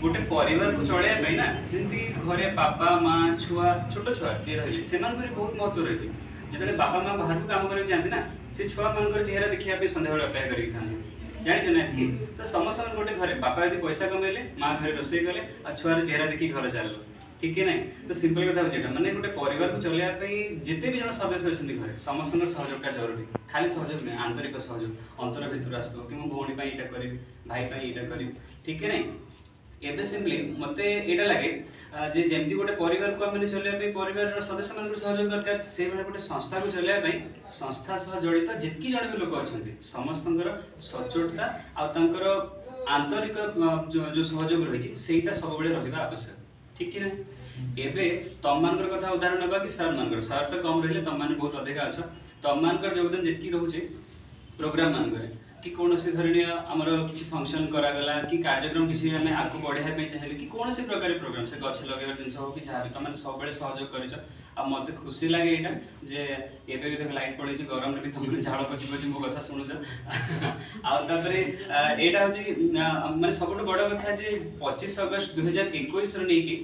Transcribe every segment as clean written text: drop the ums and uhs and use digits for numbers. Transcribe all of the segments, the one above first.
गोटे परिवार को चलैया ना जमी घरे बापा माँ छुआ छोट छुआ जी रही से बहुत महत्व रही है। जो बापा माँ बाहर को काम कर जाती ना से छुआ मान चेहरा देखा सन्ध्या अपेक्षा कर जाच ना कि तो समस्त गोटे घर बापा यदि पैसा कमेले माँ घर रोसे कले आ छुआर चेहरा देखिए घर चल ठीक है ना। तो सिंपल कथा होता है मैंने गोटे परिवार को चलैया जिते भी जन सदस्य अच्छे घर समस्त सहयोगटा जरूरी खाली सहयोग नहीं आंतरिक सहयोग अंतर भितर आसो कि भौणी यहाँ करी भाई यहाँ करी ठीक है ना। एबे सिंपली मते एटा लगे जे जेमती गोटे परिवार को आम चलैया परिवार सदस्य मान सहयोग दरकार से भाई गोटे संस्था को चलैया संस्था सह जड़ित जितकी जन भी लोक अच्छा समस्त सचोटता आंतर जो सहयोग रही सब रहा आवश्यक ठीक है ना। एबे तम मान कथा उदाहरण ना कि सर मान सर तो कम रही तुम मैंने बहुत अधिक अच्छ तुम मान योगदान जितकी रोचे प्रोग्राम मान कि कौन सी धरणी आमर किसी फंक्शन करागला कि कार्यक्रम किसी आम आगे बढ़ाई चाहिए कि कौन सी प्रकार प्रोग्राम से गछ लगे जिन हो कि जहाँ भी तुम सब सहयोग कर मत खुशी लगे यहाँ जे एबे भी देख लाइट पड़ी गरम भी तुम झाड़ पची पची मो कथा शुणुच आटा हूँ मैं सब बड़ कथा 25 अगस्त 2021 नहीं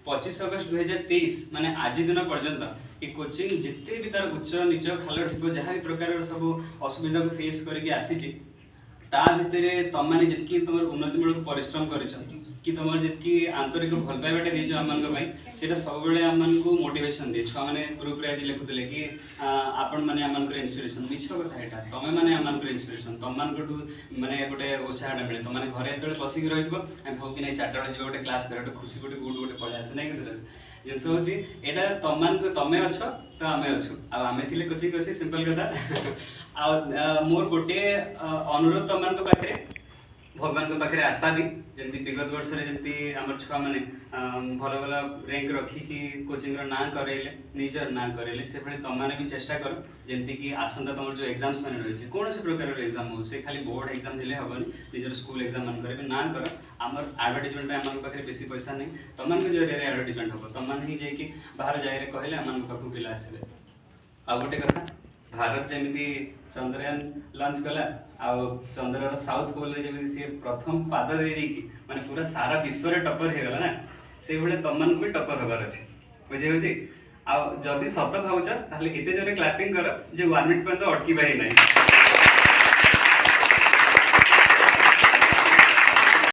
25 अगस्त 2023 माने आज दिन पर्यंत ये कोचिंग जिते भी तार उच्च नीच खाल ढिप जहाँ भी प्रकार सब असुविधा को फेस करके आसी ता भितर तुम मैंने जितकी तुम उन्नतिमूलक परिश्रम कर कि तुम जितकी आंतरिक भल पाइबाटा दीच आम से सब आम को मोटिवेशन दिए छुआ मैंने ग्रुप रे आज लिखुले कि आपण मैंने आम इन्स्पिरेसन मिछ कथा यहाँ तुम मैंने आम इन्स्पिरेसन तुम मान मानने गोटे उत्साहटा मिले तुम मैंने घरे जो बसिक रही भाव कि नहीं 4टा बेले गोटे क्लास कर खुशी गोटे गुड गोटे पलि आसे ना कि जिनस हूँ यहाँ तुम मान तुम्हें अच्छ तो आम अच्छु आम थे कोचिंग अच्छे सिंपल कथा मोर गोटे अनुरोध तुम मान पाखे भगवान पाखे आशा भी जमी विगत वर्ष जमी आम छुआ मैंने भल भल रैंक रखिकी कोचिंग ना करेले निजर ना करेले से भाई तुम मैंने भी चेष्टा कर जमी कि आसंता तुम जो एग्जाम्स मैंने रही कौन सी प्रकार एग्जाम हो से खाली बोर्ड एग्जाम हेल्ले हेनी निजर स्कूल एग्जाम मान करेंगे ना कर आम आडभटाइजमेंट आम पाखे बेसी पैसा नहीं तुम मान जरिए आडभटाइजमेंट हम तुम मैंने ही जाकि बाहर जाए कहले आम पाक पिला आसवे आ गोटे कथा भारत जमी चंद्रयान लंच कला चंद्रर साउथ पोल जमी सी प्रथम पाद दे माने पूरा सारा विश्व रे टपर हो गला ना से भाई तुम मान भी टपर हबार अच्छे बुझे आदि सत भावुच एत जोरे क्लापिंग कर जे 1 मिनिट पर्यंत अटकी ही ना।